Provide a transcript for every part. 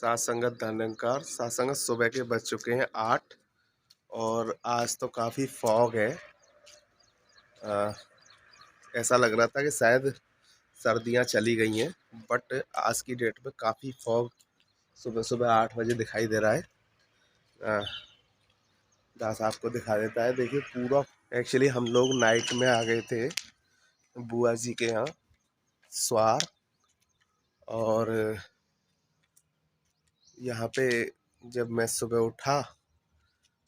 सात संगत धनंकार सात संगत सुबह के बज चुके हैं 8 और आज तो काफ़ी फॉग है। ऐसा लग रहा था कि शायद सर्दियां चली गई हैं, बट आज की डेट में काफ़ी फॉग सुबह सुबह 8 बजे दिखाई दे रहा है। दास आपको दिखा देता है, देखिए पूरा। एक्चुअली हम लोग नाइट में आ गए थे बुआ जी के यहाँ स्वार, और यहाँ पे जब मैं सुबह उठा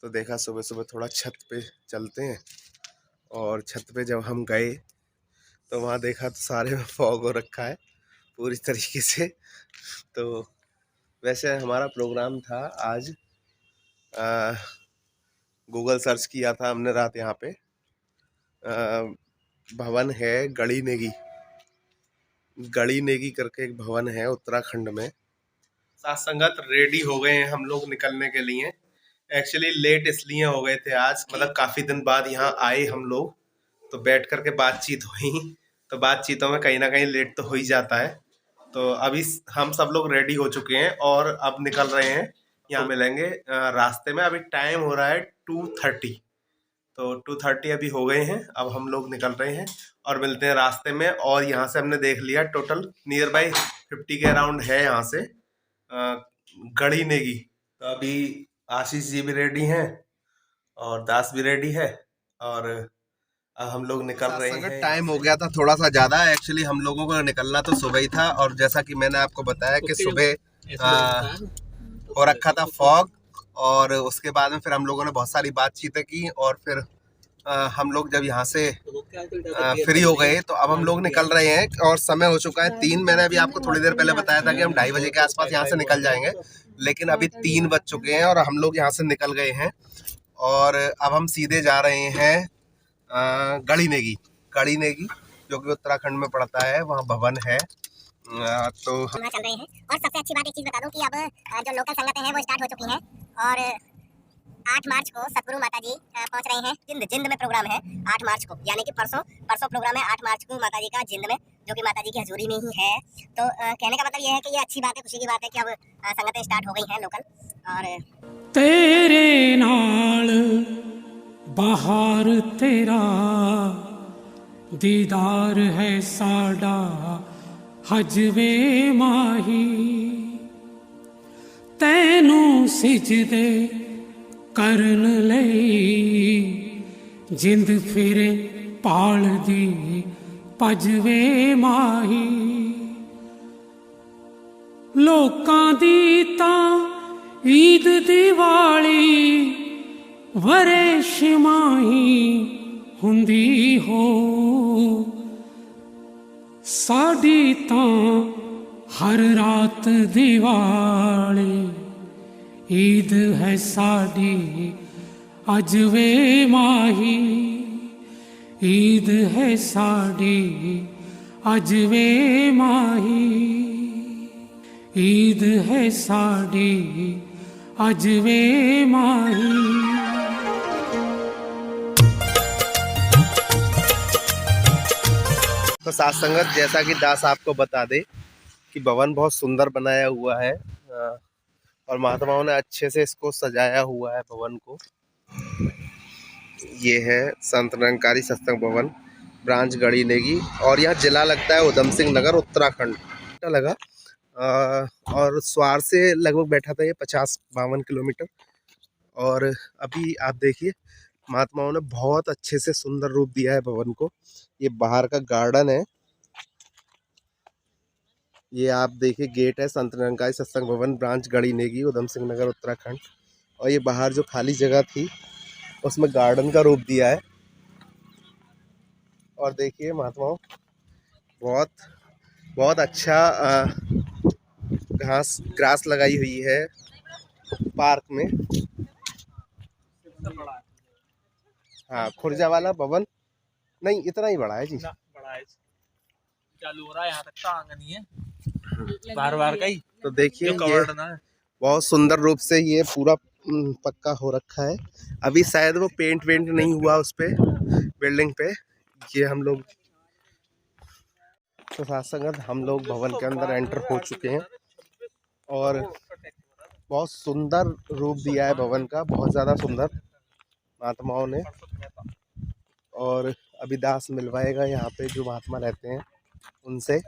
तो देखा सुबह सुबह थोड़ा छत पे चलते हैं, और छत पे जब हम गए तो वहाँ देखा तो सारे में फॉग हो रखा है पूरी तरीके से। तो वैसे हमारा प्रोग्राम था आज, गूगल सर्च किया था हमने रात। यहाँ पे भवन है गड़ी नेगी करके एक भवन है उत्तराखंड में। साथ संगत रेडी हो गए हैं हम लोग निकलने के लिए। एक्चुअली लेट इसलिए हो गए थे आज, मतलब काफी दिन बाद यहाँ आए हम लोग, तो बैठ करके बातचीत हुई, तो बातचीतों में कहीं ना कहीं लेट तो हो ही जाता है। तो अभी हम सब लोग रेडी हो चुके हैं और अब निकल रहे हैं। यहाँ मिलेंगे रास्ते में। अभी टाइम हो रहा है 2:30, तो 2:30 अभी हो गए हैं। अब हम लोग निकल रहे हैं और मिलते हैं रास्ते में। और यहाँ से हमने देख लिया टोटल नियर बाई 50 के अराउंड है यहाँ से गड़ी नेगी। तो अभी आशीष जी भी रेडी हैं और दास भी रेडी है, और हम लोग निकल रहे हैं। टाइम हो गया था थोड़ा सा ज़्यादा। एक्चुअली हम लोगों को निकलना तो सुबह ही था, और जैसा कि मैंने आपको बताया कि सुबह हो रखा था फॉग, और उसके बाद में फिर हम लोगों ने बहुत सारी बातचीतें की, और फिर हम लोग जब यहाँ से फ्री हो गए तो अब हम लोग निकल रहे हैं। और समय हो चुका है 3। मैंने अभी आपको थोड़ी देर पहले बताया था कि हम 2:30 बजे के आसपास यहाँ से निकल जाएंगे, लेकिन अभी 3 बज चुके हैं और हम लोग यहाँ से निकल गए हैं। और अब हम सीधे जा रहे हैं गड़ी नेगी जो कि उत्तराखंड में पड़ता है, वहाँ भवन है। तो हम चल रहे हैं। और सबसे अच्छी बात एक चीज बता दूं कि अब जो लोकल संगतें हैं वो स्टार्ट हो चुकी हैं, और 8 मार्च को सतगुरु माता जी पहुंच रहे हैं जिंद में। प्रोग्राम है 8 मार्च को, यानी कि परसों प्रोग्राम है 8 मार्च को माता जी का जिंद में, जो कि माता जी की हजूरी में ही है। तो कहने का मतलब ये है कि ये अच्छी बात है, खुशी की बात है कि अब संगतें स्टार्ट हो गई हैं लोकल। और तेरे नाल बाहर तेरा दीदार है साडा हजवे माही, तैनू सिजदे करन लई जिंद फिरे पाल दी पजवे माही। लोकां दी तां ईद दिवाली वरे शिमाही हुंदी हो, साडी तां हर रात दिवाली ईद है साडी अज वे माही, ईद है साडी अज वे माही, ईद है साडी अज वे माही। तो साथ संगत, जैसा कि दास आपको बता दे कि भवन बहुत सुंदर बनाया हुआ है, और महात्माओं ने अच्छे से इसको सजाया हुआ है भवन को। ये है संत निरंकारी सत्संग भवन ब्रांच गड़ी नेगी, और यहाँ जिला लगता है उधम सिंह नगर उत्तराखंड लगा। और स्वार से लगभग बैठा था ये 50-52 किलोमीटर। और अभी आप देखिए महात्माओं ने बहुत अच्छे से सुंदर रूप दिया है भवन को। ये बाहर का गार्डन है, ये आप देखिए गेट है संत निरंकारी सत्संग भवन ब्रांच गड़ी नेगी उधम सिंह नगर उत्तराखंड। और ये बाहर जो खाली जगह थी उसमें गार्डन का रूप दिया है। और देखिए महात्माओं बहुत अच्छा ग्रास लगाई हुई है पार्क में। हाँ, खुर्जा वाला भवन नहीं इतना ही बड़ा है जी, बड़ा है, चालू हो रहा है यहाँ तक का आंगन ही है बार का ही। तो देखिए ये बहुत सुंदर रूप से ये पूरा पक्का हो रखा है। अभी शायद वो पेंट नहीं हुआ उस पे बिल्डिंग पे। ये हम लोग तो साथ संगत हम लोग भवन के अंदर एंटर हो चुके हैं, और बहुत सुंदर रूप दिया है भवन का, बहुत ज़्यादा सुंदर महात्माओं ने। और अभी दास मिलवाएगा यहाँ पे जो महात्मा रहते हैं उनसे।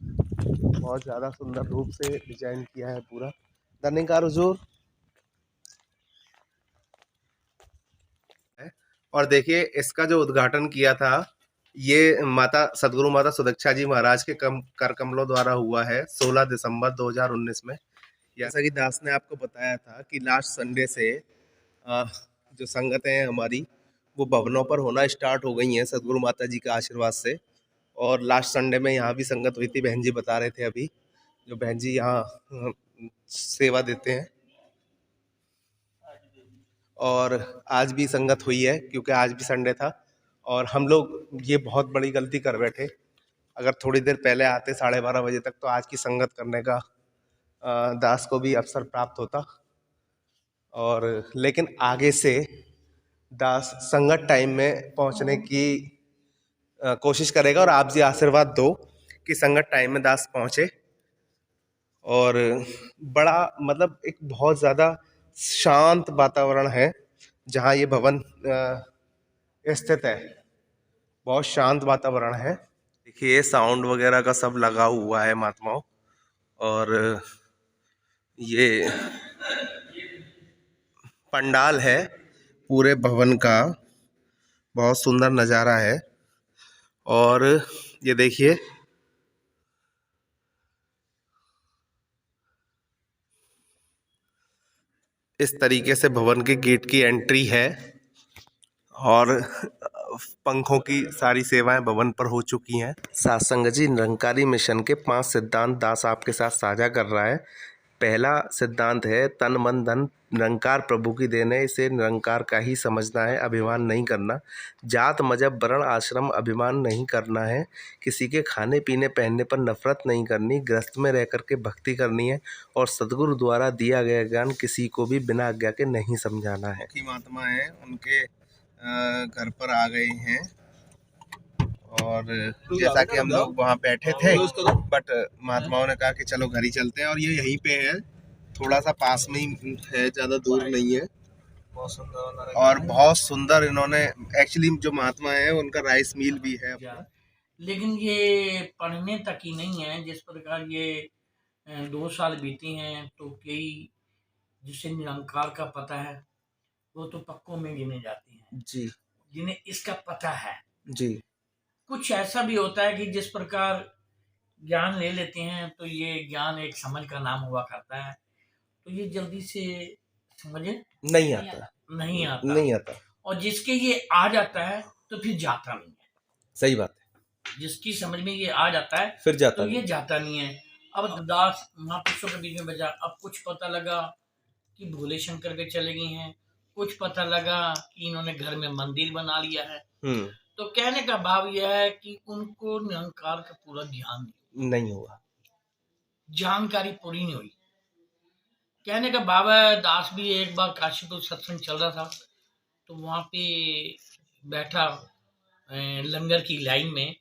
बहुत ज़्यादा सुंदर रूप से डिजाइन किया है पूरा। धन्यकार हुजूर। और देखिए इसका जो उद्घाटन किया था ये माता सदगुरु माता सुदक्षा जी महाराज के कर कमलों द्वारा हुआ है 16 दिसंबर 2019 में। जैसा कि दास ने आपको बताया था कि लास्ट संडे से अ, जो संगतें हैं हमारी वो भवनों पर होना स्टार्ट हो गई हैं सदगुरु माता जी के आशीर्वाद से। और लास्ट संडे में यहाँ भी संगत हुई थी, बहन जी बता रहे थे अभी, जो बहन जी यहाँ सेवा देते हैं। और आज भी संगत हुई है क्योंकि आज भी संडे था। और हम लोग ये बहुत बड़ी गलती कर बैठे, अगर थोड़ी देर पहले आते 12:30 बजे तक तो आज की संगत करने का दास को भी अवसर प्राप्त होता। और लेकिन आगे से दास संगत टाइम में पहुंचने की कोशिश करेगा। और आप जी आशीर्वाद दो कि संगत टाइम में दास पहुंचे। और बड़ा मतलब एक बहुत ज़्यादा शांत वातावरण है जहाँ ये भवन स्थित है। बहुत शांत वातावरण है। देखिए साउंड वगैरह का सब लगा हुआ है महात्माओं। और ये पंडाल है पूरे भवन का, बहुत सुंदर नज़ारा है। और ये देखिए इस तरीके से भवन के गेट की एंट्री है। और पंखों की सारी सेवाएं भवन पर हो चुकी हैं। सत्संग जी निरंकारी मिशन के 5 सिद्धांत दास आपके साथ साझा कर रहा है। पहला सिद्धांत है तन मन धन निरंकार प्रभु की देन है, इसे निरंकार का ही समझना है, अभिमान नहीं करना। जात मजहब वर्ण आश्रम अभिमान नहीं करना है। किसी के खाने पीने पहनने पर नफरत नहीं करनी, गृहस्थ में रह कर के भक्ति करनी है। और सदगुरु द्वारा दिया गया ज्ञान किसी को भी बिना आज्ञा के नहीं समझाना है। महात्मा है उनके घर पर आ गए हैं। और जैसा कि हम लोग वहाँ बैठे थे बट महात्माओं ने कहा कि चलो घर ही चलते हैं। और ये यहीं पे है, थोड़ा सा पास में ही है, ज़्यादा दूर नहीं है। और बहुत सुंदर इन्होंने एक्चुअली जो महात्मा है उनका राइस मिल भी है। लेकिन ये पढ़ने तक ही नहीं है। जिस प्रकार ये 2 साल बीते हैं तो कई जिसे निरंकार का पता है वो तो पक्कों में गिने जाते हैं जी, जिन्हें इसका पता है। जी, कुछ ऐसा भी होता है कि जिस प्रकार ज्ञान ले लेते हैं तो ये ज्ञान एक समझ का नाम हुआ करता है, तो ये जल्दी से समझ नहीं आता, नहीं आता। और जिसके ये आ जाता है तो फिर जाता नहीं है। सही बात है। जिसकी समझ में ये आ जाता है फिर जाता तो नहीं। ये जाता नहीं है। अब दास महापुरुषों के बीच में बजा, अब कुछ पता लगा कि भोले शंकर के चले गए हैं, कुछ पता लगा कि इन्होंने घर में मंदिर बना लिया है। तो कहने का भाव यह है कि उनको निरंकार का पूरा ज्ञान नहीं हुआ, जानकारी पूरी नहीं हुई। कहने का भाव है दास भी एक बार काशीपुर सत्संग चल रहा था तो वहां पे बैठा लंगर की लाइन में।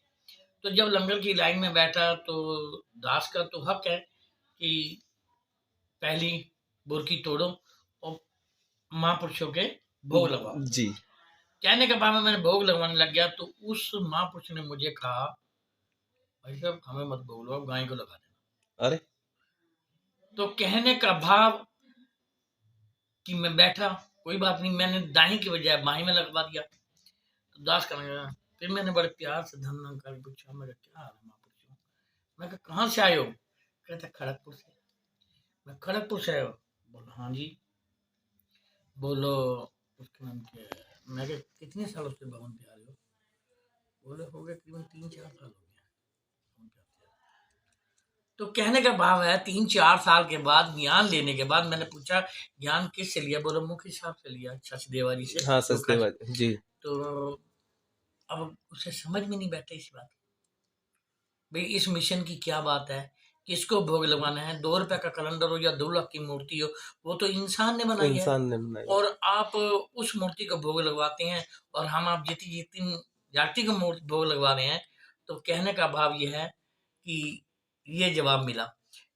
तो जब लंगर की लाइन में बैठा तो दास का तो हक है कि पहली बुरकी तोड़ो और महापुरुषों के भोग लगाओ। जी। कहने के बाद में मैंने भोग लगवाने लग गया तो उस महापुरुष ने मुझे कहा भाई साहब हमें मत भोग लगाओ, गाय को लगा देना। अरे तो कहने का भाव कि मैं बैठा, कोई बात नहीं, मैंने दाही की बजाय बाही में लगवा दिया। तो दास करने लगा। फिर मैंने बड़े प्यार से धन कर पूछा, मैं क्या हाल है महापुरुष? मैं कहा कहाँ से आए हो? कहते खड़गपुर से। मैं खड़गपुर से आए हो? बोलो हाँ जी। बोलो उसके नाम क्या है? मैं कहा कितने सालों से भवन पे आ रहे हो? बोले हो गए करीबन 3-4 साल हो गया। तो कहने का भाव है 3-4 साल के बाद ज्ञान लेने के बाद मैंने पूछा ज्ञान किससे लिया? बोलो मुख्य साहब से लिया, सचदेवा जी से। हाँ सचदेवा जी। तो अब उसे समझ में नहीं बैठे इस बात, भाई इस मिशन की क्या बात है, किसको भोग लगवाना है? 2 रुपए का कैलेंडर हो या 2 लाख की मूर्ति हो, वो तो इंसान ने बनाई है। इंसान ने बनाई और आप उस मूर्ति को भोग लगवाते हैं और हम आप जितनी जितनी जाति को भोग लगवा रहे हैं। तो कहने का भाव यह है कि ये जवाब मिला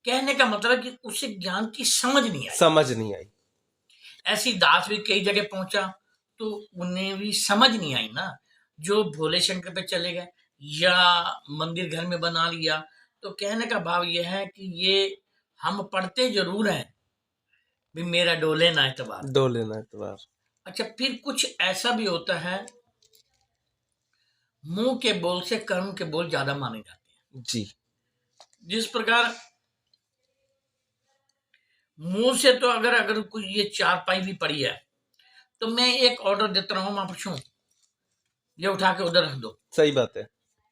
कहने का मतलब कि उसे ज्ञान की समझ नहीं आई। समझ नहीं आई। ऐसी दास भी कई जगह पहुंचा तो उन्हें भी समझ नहीं आई ना, जो भोले शंकर पे चले गए या मंदिर घर में बना लिया। तो कहने का भाव यह है कि ये हम पढ़ते जरूर हैं, भी मेरा डोले ना एतबार। डोले ना एतबार। अच्छा, फिर कुछ ऐसा भी होता है, मुंह के बोल से कर्म के बोल ज्यादा माने जाते हैं जी। जिस प्रकार मुंह से तो अगर कुछ ये चारपाई भी पड़ी है तो मैं एक ऑर्डर देता रहा हूँ, मां पूछूं ये उठा के उधर रख दो, सही बात है,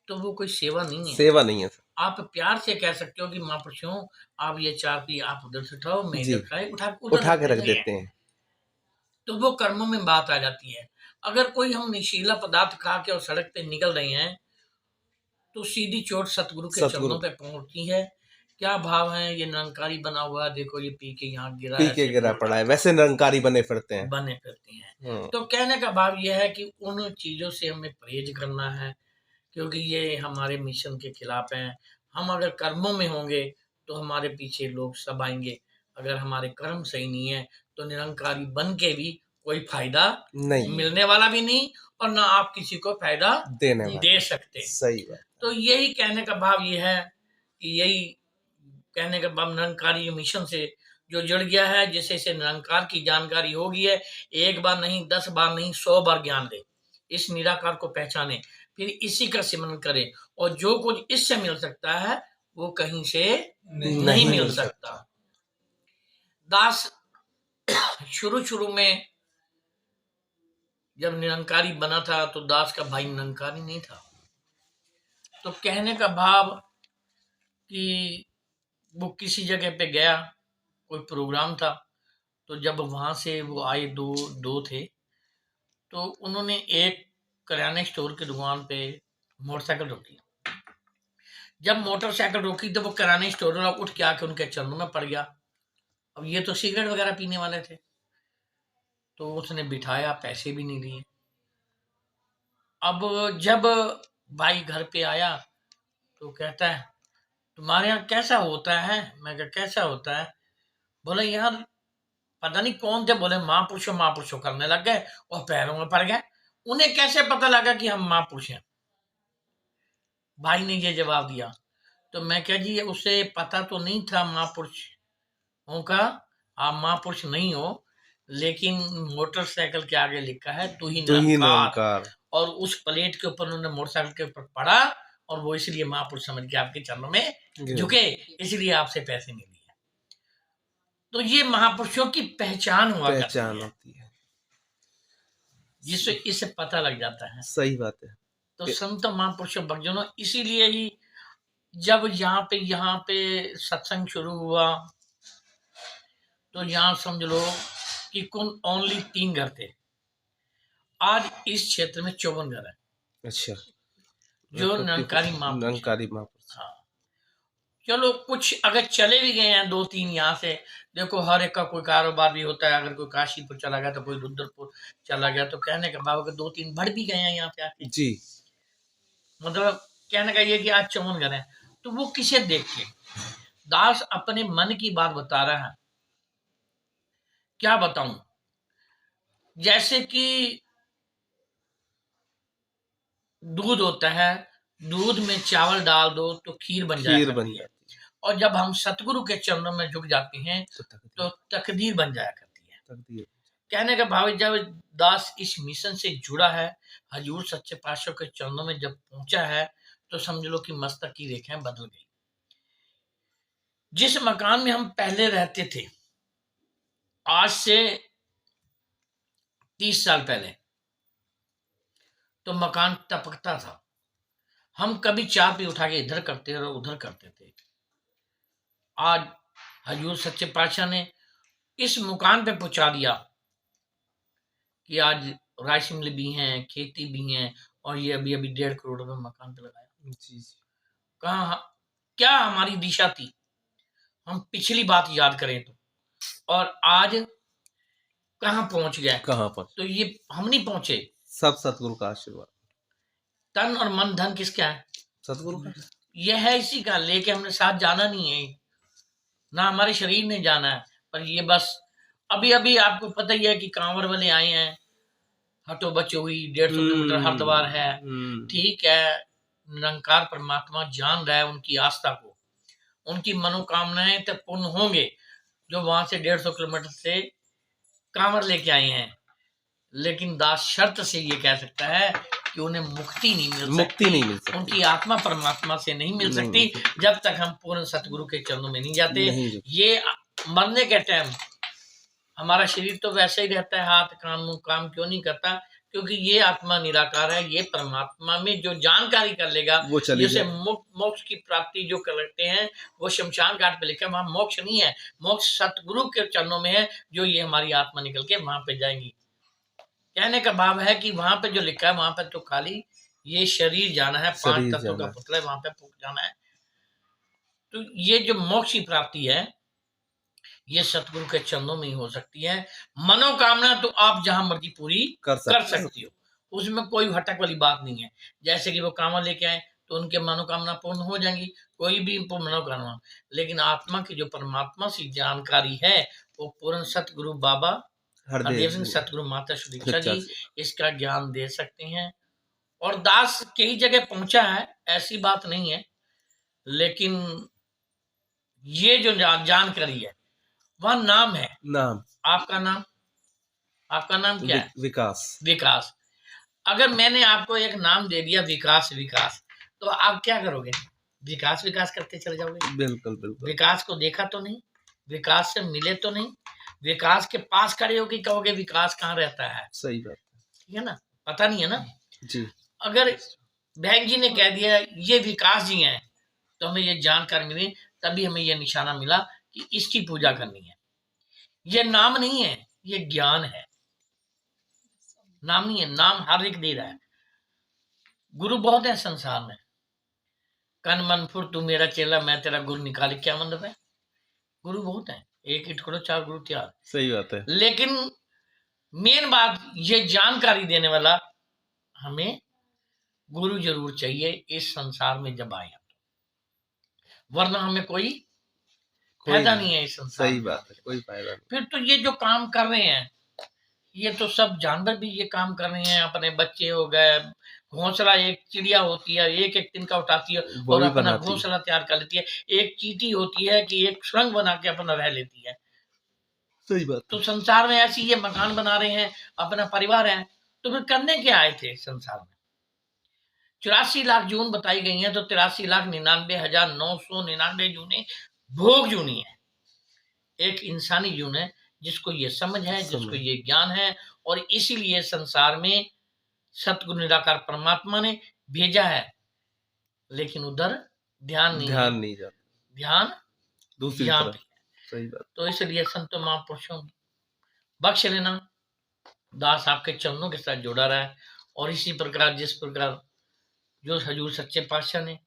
तो वो कोई सेवा नहीं है। सेवा नहीं है। आप प्यार से कह सकते हो कि मां पूछूं आप ये चारपाई आप उधर से उठाओ, मैं जी, इधर खाए उठा के रख देते हैं। तो वो कर्मों में बात आ जाती है। अगर कोई हम नशीला पदार्थ खा के और सड़क पे निकल रहे हैं तो सीधी चोट सतगुरु के चरणों पे पहुंचती है। क्या भाव है, ये निरंकारी बना हुआ, देखो ये पी के यहाँ गिरा, पी के गिरा पड़ा है, वैसे निरंकारी बने फिरते हैं। तो कहने का भाव यह है कि उन चीजों से हमें परहेज करना है, क्योंकि ये हमारे मिशन के खिलाफ हैं। हम अगर कर्मों में होंगे तो हमारे पीछे लोग सब आएंगे, अगर हमारे कर्म सही नहीं है तो निरंकारी बन के भी कोई फायदा नहीं, मिलने वाला भी नहीं, और ना आप किसी को फायदा दे सकते। सही बात। तो यही कहने का भाव ये है कि यही कहने का भाव निरंकारी मिशन से जो जुड़ गया है, जिसे से निरंकार की जानकारी हो गई है, एक बार नहीं 10 बार नहीं 100 बार ज्ञान दे, इस निराकार को पहचाने, फिर इसी का सिमरन करे, और जो कुछ इससे मिल सकता है वो कहीं से नहीं मिल सकता। दास शुरू में जब निरंकारी बना था तो दास का भाई निरंकारी नहीं था। तो कहने का भाव कि वो किसी जगह पे गया, कोई प्रोग्राम था, तो जब वहां से वो आए, दो थे, तो उन्होंने एक किराने स्टोर की दुकान पे मोटरसाइकिल रोकी। जब मोटरसाइकिल रोकी तो वो किराने स्टोर वाला उठ के आके उनके चरणों में पड़ गया। अब ये तो सिगरेट वगैरह पीने वाले थे, तो उसने बिठाया, पैसे भी नहीं दिए। अब जब भाई घर पे आया तो कहता है तुम्हारे यहाँ कैसा होता है? मैं कहा कैसा होता है? बोले यार पता नहीं कौन थे, बोले महापुरुषों करने लग गए और पैरों में पड़ गए। उन्हें कैसे पता लगा कि हम महापुरुष हैं? भाई ने ये जवाब दिया। तो मैं क्या जी, उसे पता तो नहीं था महापुरुषों का, आप महापुरुष नहीं हो, लेकिन मोटरसाइकिल के आगे लिखा है तू ही निरंकार, और उस प्लेट के ऊपर उन्होंने मोटरसाइकिल के ऊपर पड़ा, और वो इसलिए महापुरुष समझ के आपके चरणों में झुके, इसलिए आपसे पैसे नहीं लिए। तो ये महापुरुषों की पहचान होती है, जिससे इससे पता लग जाता है। सही बात है। तो संत महापुरुषों भक्तजनों, इसीलिए ही जब यहाँ पे सत्संग शुरू हुआ तो यहाँ समझ लो कि कुल ओनली 3 घर थे। आज इस क्षेत्र में 54 घर है। अच्छा, जो निरंकारी महापुरुष। हाँ, चलो कुछ अगर चले भी गए हैं 2-3 यहाँ से, देखो हर एक का कोई कारोबार भी होता है, अगर कोई काशीपुर चला गया तो कोई रुद्रपुर चला गया, तो कहने का भाव अगर 2-3 बढ़ भी गए हैं यहाँ पे आके जी, मतलब कहने का ये कि आज 54 घर है। तो वो किसे देख के? दास अपने मन की बात बता रहा है। क्या बताऊं? जैसे कि दूध होता है, दूध में चावल डाल दो तो खीर बन जाती है, और जब हम सतगुरु के चरणों में झुक जाते हैं तो तकदीर बन जाया करती है। कहने का भाव जब दास इस मिशन से जुड़ा है, हजूर सच्चे पातशाह के चरणों में जब पहुंचा है, तो समझ लो कि मस्तक की रेखाएं बदल गई। जिस मकान में हम पहले रहते थे, आज से 30 साल पहले, तो मकान टपकता था। हम कभी चाय पी उठा के इधर करते और उधर करते थे। आज हजूर सच्चे पातशाह ने इस मुकाम पे पहुंचा दिया कि आज राइस मिल भी हैं, खेती भी हैं, और ये अभी 1.5 करोड़ रुपए मकान पे लगाया। जी। कहाँ क्या हमारी दिशा थी? हम पिछली बात याद करें तो, और आज कहाँ पहुंच गए? तो ये हम नहीं पहुंचे, सब सतगुरु का आशीर्वाद। तन और मन धन किसका है? सतगुरु का। यह है इसी का, लेके हमने साथ जाना नहीं है। ना हमारे शरीर ने जाना है, पर ये बस अभी अभी आपको पता ही है कि कांवर वाले आए हैं, हटो बचो हुई 150 किलोमीटर हरिद्वार है, ठीक है, निरंकार परमात्मा जान रहा है उनकी आस्था को, उनकी मनोकामनाएं तक पूर्ण होंगे जो वहां से 150 किलोमीटर से कांवर लेके आए हैं। लेकिन दास शर्त से ये कह सकता है कि उन्हें मुक्ति नहीं मिल सकती, उनकी आत्मा परमात्मा से नहीं मिल सकती जब तक हम पूर्ण सतगुरु के चरणों में नहीं जाते। ये मरने के टाइम हमारा शरीर तो वैसे ही रहता है, हाथ कान मुंह काम क्यों नहीं करता, क्योंकि ये आत्मा निराकार है, ये परमात्मा में जो जानकारी कर लेगा वो जैसे मोक्ष की प्राप्ति जो करते हैं वो शमशान घाट पे लिखा है, वहां मोक्ष नहीं है, मोक्ष सतगुरु के चरणों में है, जो ये हमारी आत्मा निकल के वहां पे जाएंगी। कहने का भाव है कि वहां पे जो लिखा है वहां पे तो खाली ये शरीर जाना है, 5 तत्वों का पुतला है, वहां पे फूक जाना है। तो ये जो मोक्ष की प्राप्ति है ये सतगुरु के चरणों में ही हो सकती है। मनोकामना तो आप जहां मर्जी पूरी कर सकती हो, उसमें कोई भटक वाली बात नहीं है। जैसे कि वो कामना लेके आए तो उनके मनोकामना पूर्ण हो जाएंगी, कोई भी मनोकामना। लेकिन आत्मा की जो परमात्मा से जानकारी है वो पूर्ण सतगुरु बाबा हरदेव सिंह, सतगुरु माता सुदीक्षा जी इसका ज्ञान दे सकते हैं। और दास कई जगह पहुंचा है, ऐसी बात नहीं है, लेकिन ये जो जानकारी है वह नाम है। नाम आपका नाम क्या है? विकास। अगर मैंने आपको एक नाम दे दिया विकास, तो आप क्या करोगे? विकास करते चले जाओगे। बिल्कुल। विकास को देखा तो नहीं, विकास से मिले तो नहीं, विकास के पास खड़े होकर कहोगे विकास कहाँ रहता है? सही बात है ना, पता नहीं है ना जी। अगर बहन जी ने कह दिया ये विकास जी हैं तो हमें ये जानकारी मिली, तभी हमें ये निशाना मिला कि इसकी पूजा करनी है। ये नाम नहीं है, ये ज्ञान है, नाम नहीं है। नाम हर एक दे रहा है। गुरु बहुत है संसार में, कन मन फुर तू मेरा चेला मैं तेरा गुरु निकाले, क्या मतलब है? गुरु बहुत है, एक इट करो 4 गुरु तैयार। सही बात है। लेकिन मेन बात ये जानकारी देने वाला हमें गुरु जरूर चाहिए इस संसार में जब आए, वरना हमें कोई फायदा नहीं है इस संसार। सही बात है, कोई फायदा नहीं। फिर तो ये जो काम कर रहे हैं ये तो सब जानवर भी ये काम कर रहे हैं। अपने बच्चे हो गए, घोंसला एक चिड़िया होती है एक तिनका उठाती है और अपना घोंसला तैयार कर लेती है। एक चींटी होती है कि एक सुरंग बना के अपना रह लेती है। सही बात। तो संसार में ऐसी ये मकान बना रहे हैं, अपना परिवार है, तो फिर करने क्या आए थे संसार में? 84 लाख जून बताई गई है, तो 83,99,999 जूने भोग जूनी है। एक इंसानी जून है जिसको ये समझ है, जिसको ये ज्ञान है, और इसीलिए संसार में सतगुरु निराकार परमात्मा ने भेजा है। लेकिन उधर ध्यान नहीं जाता, ध्यान दूसरी तरफ। सही बात। तो इसलिए संत महापुरुषों बख्श लेना, दास आपके चरणों के साथ जुड़ा रहा है, और इसी प्रकार जिस प्रकार जो हजूर सच्चे पातशाह ने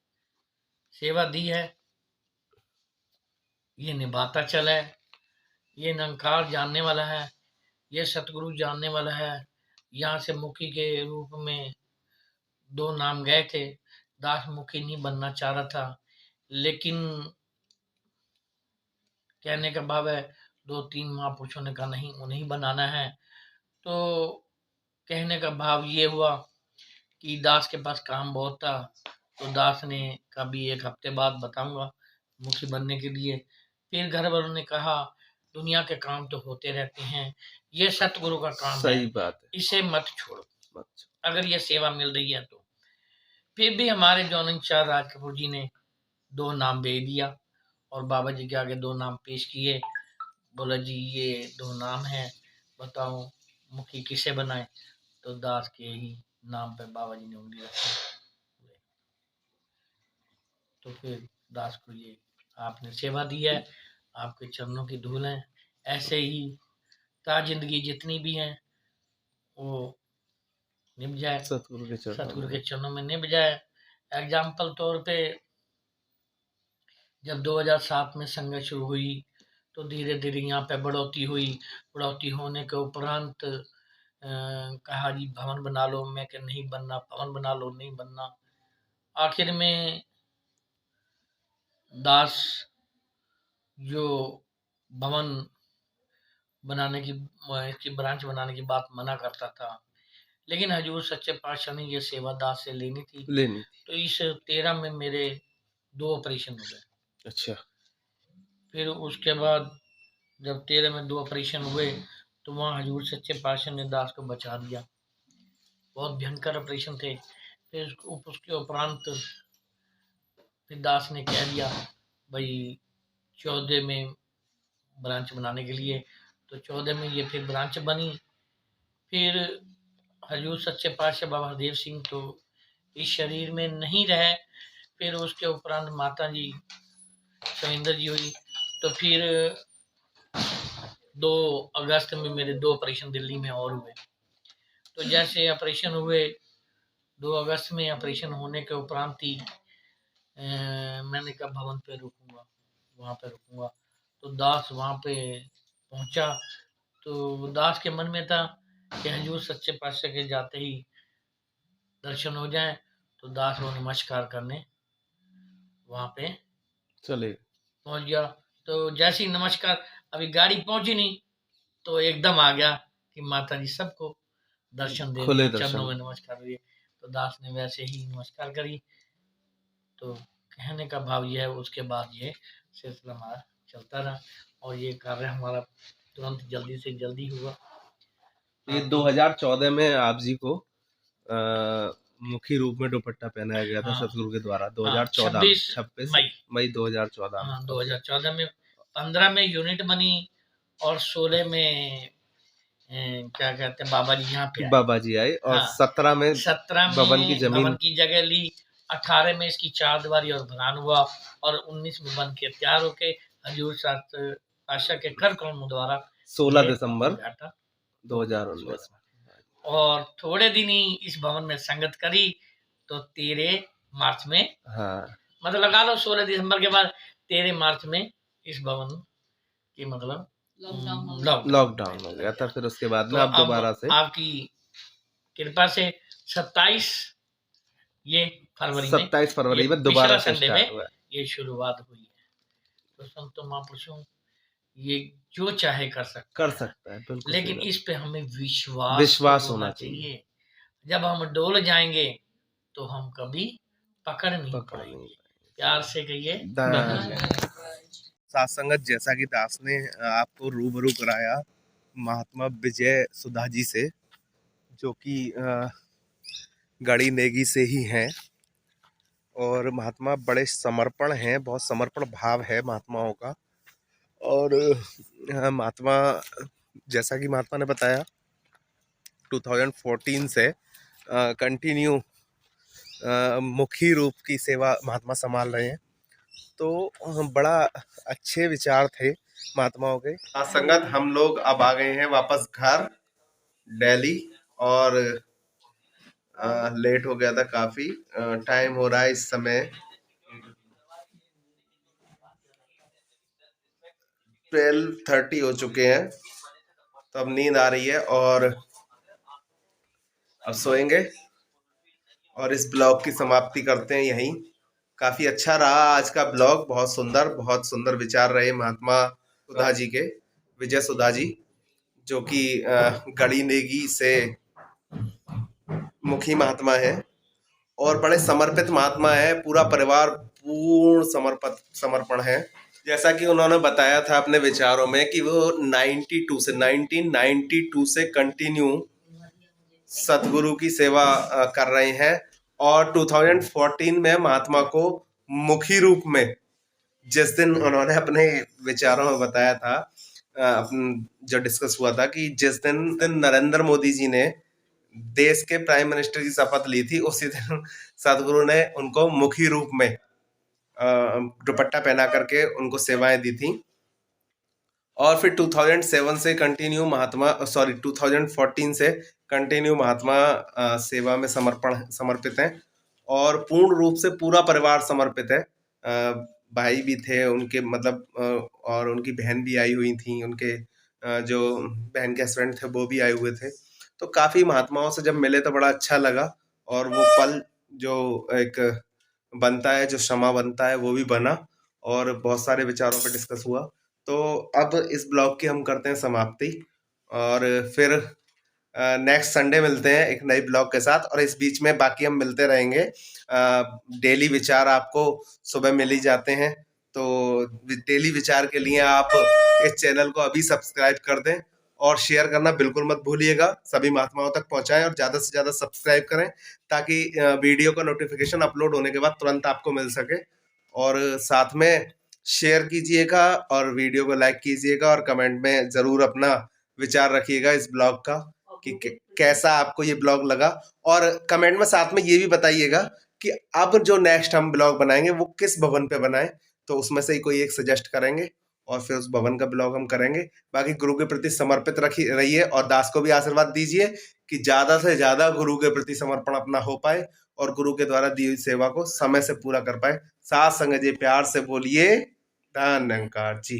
सेवा दी है ये निभाता चला है। ये निरंकार जानने वाला है, ये सतगुरु जानने वाला है। यहाँ से मुखी के रूप में 2 नाम गए थे। दास मुखी नहीं बनना चाह रहा था, लेकिन कहने का भाव है 2-3 महापुरुषों ने कहा नहीं उन्हें बनाना है। तो कहने का भाव ये हुआ कि दास के पास काम बहुत था, तो दास ने कभी 1 हफ्ते बाद बताऊंगा मुखी बनने के लिए। फिर घर वालों ने कहा दुनिया के काम तो होते रहते हैं, ये सतगुरु का काम सही है, बात है, इसे मत छोड़ो अगर ये सेवा मिल रही है तो। फिर भी हमारे जौनन शाह राज कपूर जी ने 2 नाम भेज दिया और बाबा जी के आगे 2 नाम पेश किए। बोला जी ये 2 नाम है, बताओ मुखी किसे बनाए? तो दास के ही नाम पे बाबा जी ने उंगली रखी। तो फिर दास को ये आपने सेवा दी है, आपके चरणों की धूल है। ऐसे ही ता जिंदगी जितनी भी है वो निभ जाए, सतगुरु के चरणों में निभ जाए। एग्जाम्पल तौर पे जब 2007 में संगत शुरू हुई तो धीरे धीरे यहाँ पे बढ़ोतरी हुई। बढ़ोतरी होने के उपरांत कहा जी भवन बना लो, मैं कि नहीं बनना, भवन बना लो, नहीं बनना। आखिर में दास जो भवन बनाने की इसकी ब्रांच बनाने की बात मना करता था, लेकिन हजूर सच्चे पातशाह ने ये सेवा दास से लेनी थी। तो इस 13 में मेरे 2 ऑपरेशन हो गए। अच्छा। फिर उसके बाद जब 13 में 2 ऑपरेशन हुए तो वहाँ हजूर सच्चे पातशाह ने दास को बचा दिया। बहुत भयंकर ऑपरेशन थे। फिर उसके उपरांत फिर दास ने कह दिया भाई 14 में ब्रांच बनाने के लिए, तो 14 में ये फिर ब्रांच बनी। फिर हजूर सच्चे पातशाह बाबा हरदेव सिंह तो इस शरीर में नहीं रहे। फिर उसके उपरांत माता जी सविंदर जी हुई। तो फिर 2 अगस्त में मेरे 2 ऑपरेशन दिल्ली में और हुए। तो जैसे ऑपरेशन हुए 2 अगस्त में ऑपरेशन होने के उपरांत ही मैंने कहा भवन पे रुकूंगा, वहाँ पे रुकूंगा। तो दास वहाँ पे पहुँचा तो दास के मन में था कि हजूर सच्चे पातशाह के जाते ही दर्शन हो जाए। तो दास वो नमस्कार करने वहाँ पे चले पहुँच गया। तो जैसे ही नमस्कार, अभी गाड़ी पहुंची नहीं तो एकदम आ गया कि माता जी सबको दर्शन दे रही, चरणों में नमस्कार हुई। तो दास ने वैसे ही नमस्कार करी। तो कहने का भाव यह है, उसके बाद ये सिलसिला हमारा चलता रहा और ये कार्य हमारा तुरंत जल्दी से जल्दी हुआ। ये 2014 में आप जी को मुखी रूप में दुपट्टा पहनाया गया था सतगुरु के द्वारा। 2014 26 मई 2014 में। 2014 में 15 में यूनिट बनी और 16 में क्या कहते हैं बाबा जी यहाँ पे बाबा जी आए और 17 में भवन की जगह ली। 18 में इसकी 4 दीवारी और भरान हुआ और 19 में बन के तैयार होके हजूर पातशाह के कर कौम द्वारा 16 दिसंबर 2019 और थोड़े दिन ही इस भवन में संगत करी तो 13 मार्च में, मतलब लगा लो 16 दिसंबर के बाद 13 मार्च में इस भवन की मतलब लॉकडाउन हो गया था। फिर उसके बाद में आप दोबारा से आपकी कृपा से 27 फरवरी में दोबारा संडे में ये शुरुआत हुई है। तो संतो महापुरुषों ये जो चाहे कर सकता है बिल्कुल, लेकिन इस पे हमें विश्वास होना चाहिए। जब हम डोल जाएंगे तो हम कभी पकड़ नहीं पाएंगे। प्यार से कहिए साथ संगत। जैसा कि दास ने आपको रूबरू कराया महात्मा विजय सुधा जी से, जो कि गढ़ी नेगी से ही हैं और महात्मा बड़े समर्पण हैं, बहुत समर्पण भाव है महात्माओं का। और महात्मा, जैसा कि महात्मा ने बताया 2014 से कंटिन्यू मुखी रूप की सेवा महात्मा संभाल रहे हैं। तो बड़ा अच्छे विचार थे महात्माओं के। संगत हम लोग अब आ गए हैं वापस घर दिल्ली और लेट हो गया था काफी। टाइम हो रहा है इस समय 12:30 हो चुके हैं। तो अब नींद आ रही है और अब सोएंगे और इस ब्लॉग की समाप्ति करते हैं यहीं। काफी अच्छा रहा आज का ब्लॉग, बहुत सुंदर विचार रहे महात्मा सुधा जी के, विजय सुधा जी, जो कि गढ़ी नेगी से मुखी महात्मा है और बड़े समर्पित महात्मा है। पूरा परिवार पूर्ण समर्पण है। जैसा कि उन्होंने बताया था अपने विचारों में कि वो 1992 से कंटिन्यू सतगुरु की सेवा कर रहे हैं और 2014 में महात्मा को मुखी रूप में, जिस दिन उन्होंने अपने विचारों में बताया था, जो डिस्कस हुआ था कि जिस दिन नरेंद्र मोदी जी ने देश के प्राइम मिनिस्टर की शपथ ली थी, उसी दिन सतगुरु ने उनको मुखी रूप में दुपट्टा पहना करके उनको सेवाएं दी थी। और फिर 2014 से कंटिन्यू महात्मा सेवा में समर्पित हैं और पूर्ण रूप से पूरा परिवार समर्पित है। भाई भी थे उनके, मतलब और उनकी बहन भी आई हुई थी, उनके जो बहन के हस्बैंड थे वो भी आए हुए थे। तो काफी महात्माओं से जब मिले तो बड़ा अच्छा लगा और वो पल जो एक बनता है, जो क्षमा बनता है, वो भी बना और बहुत सारे विचारों पर डिस्कस हुआ। तो अब इस ब्लॉग की हम करते हैं समाप्ति, और फिर नेक्स्ट संडे मिलते हैं एक नई ब्लॉग के साथ। और इस बीच में बाकी हम मिलते रहेंगे। डेली विचार आपको सुबह मिल ही जाते हैं, तो डेली विचार के लिए आप इस चैनल को अभी सब्सक्राइब कर दें और शेयर करना बिल्कुल मत भूलिएगा। सभी महात्माओं तक पहुंचाएं और ज्यादा से ज्यादा सब्सक्राइब करें, ताकि वीडियो का नोटिफिकेशन अपलोड होने के बाद तुरंत आपको मिल सके। और साथ में शेयर कीजिएगा और वीडियो को लाइक कीजिएगा, और कमेंट में जरूर अपना विचार रखिएगा इस ब्लॉग का कि कैसा आपको ये ब्लॉग लगा। और कमेंट में साथ में ये भी बताइएगा कि अब जो नेक्स्ट हम ब्लॉग बनाएंगे वो किस भवन पे बनाएं, तो उसमें से ही कोई एक सजेस्ट करेंगे और फिर उस भवन का ब्लॉग हम करेंगे। बाकी गुरु के प्रति समर्पित रहिए, और दास को भी आशीर्वाद दीजिए कि ज्यादा से ज्यादा गुरु के प्रति समर्पण अपना हो पाए और गुरु के द्वारा दी हुई सेवा को समय से पूरा कर पाए। साथ संग जी प्यार से बोलिए धन्यकार जी।